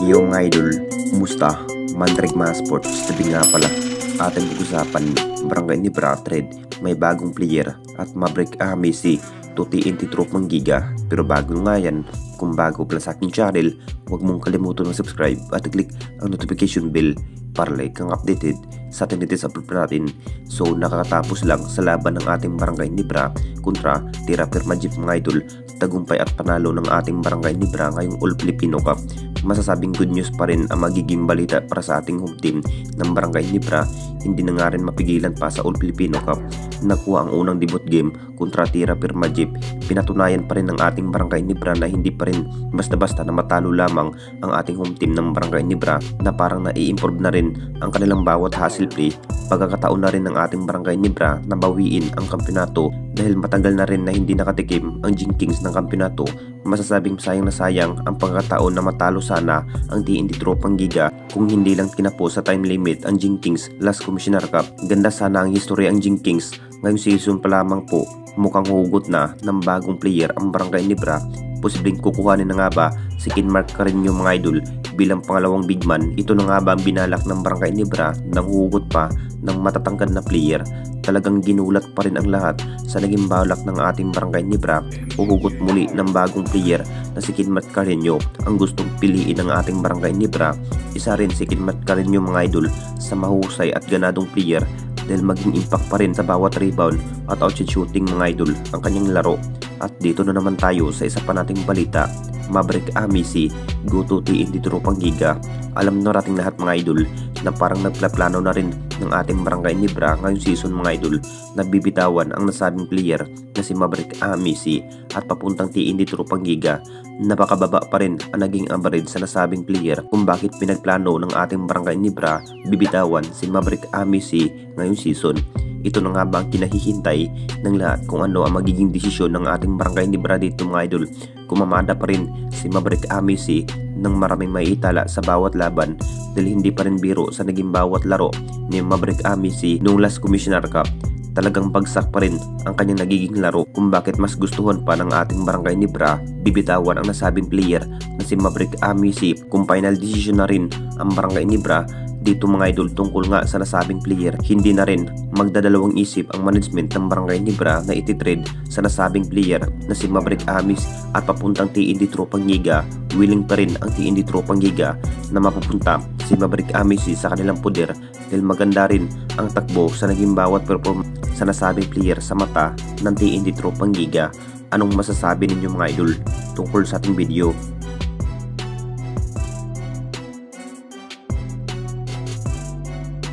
Yo mga idol, kumusta? Mandrake mga sports, tabi nga pala. Ating pag-usapan, Barangay Nebra Trade, may bagong player at Maverick Messi, to TNT Tropang Giga. Pero bago nga yan, kung bago pala sa aking channel, huwag mong kalimutan mag-subscribe at click ang notification bell para like kang updated sa ating latest upload natin. So nakakatapos lang sa laban ng ating Barangay Nebra kontra Tira Permajip mga idol. Tagumpay at panalo ng ating Barangay Nebra ngayong All Filipino Cup. Masasabing good news pa rin ang magiging balita para sa ating home team ng Barangay Nebra. Hindi na nga rin mapigilan pa sa All Filipino Cup. Nakuha ang unang debut game kontra Tira Permajip. Pinatunayan pa rin ng ating Barangay Nebra na hindi pa rin basta-basta na matalo lamang ang ating home team ng Barangay Nebra, na parang nai-improve na rin ang kanilang bawat hustle play. Pagkakataon na rin ng ating Barangay Nebra na bawiin ang kampeonato dahil matagal na rin na hindi nakatikim ang Jing Kings ng kampeonato. Masasabing sayang na sayang ang pagkakataon na matalo sana ang TNT Tropang Giga kung hindi lang tinapos sa time limit ang Jing Kings last Commissioner Cup. Ganda sana ang history ang Jing Kings ngayong season pa lamang po. Mukhang hugot na ng bagong player ang Barangay Nebra. Posibleng kukuhanin na nga ba si Kinmark Carreño mga idol bilang pangalawang big man? Ito na nga ba ang binalak ng Barangay Nebra nang hugot pa ng matatangkad na player? Talagang ginulat pa rin ang lahat sa naging balak ng ating Barangay Nebra. Uhugot muli ng bagong player na si Kinmark Carreño ang gustong piliin ng ating Barangay Nebra. Isa rin si Kinmark Carreño mga idol sa mahusay at ganadong player dahil maging impact pa rin sa bawat rebound at outside shooting mga idol ang kanyang laro. At dito na naman tayo sa isa pa nating balita, Maverick Messi go to TNT Tropang Giga. Alam na nating lahat mga idol na parang nagplaplano na rin ng ating Barangay Nebra ngayong season mga idol na bibitawan ang nasabing player na si Maverick Messi at papuntang TNT Tropang Giga. Napakababa pa rin ang naging average sa nasabing player kung bakit pinagplano ng ating Barangay Nebra bibitawan si Maverick Messi ngayong season. Ito na nga ba ang kinahihintay ng lahat kung ano ang magiging desisyon ng ating Barangay Nebra dito mga idol? Kumamada pa rin si Maverick Messi ng maraming maiitala sa bawat laban dahil hindi pa rin biro sa naging bawat laro ni Maverick Messi noong last Commissioner Cup. Talagang bagsak pa rin ang kanyang nagiging laro kung bakit mas gustuhan pa ng ating Barangay Nebra bibitawan ang nasabing player na si Maverick Messi. Kung final decision na rin ang Barangay Nebra dito mga idol tungkol nga sa nasabing player, hindi na rin magdadalawang isip ang management ng Barangay Nebra na ititrade sa nasabing player na si Maverick Messi at papuntang TNT Tropang Giga. Willing pa rin ang TNT Tropang Giga na mapupunta si Maverick Messi sa kanilang poder dahil maganda rin ang takbo sa naging bawat performance sa nasabing player sa mata ng TNT Tropang Giga. Anong masasabi ninyo mga idol tungkol sa ating video?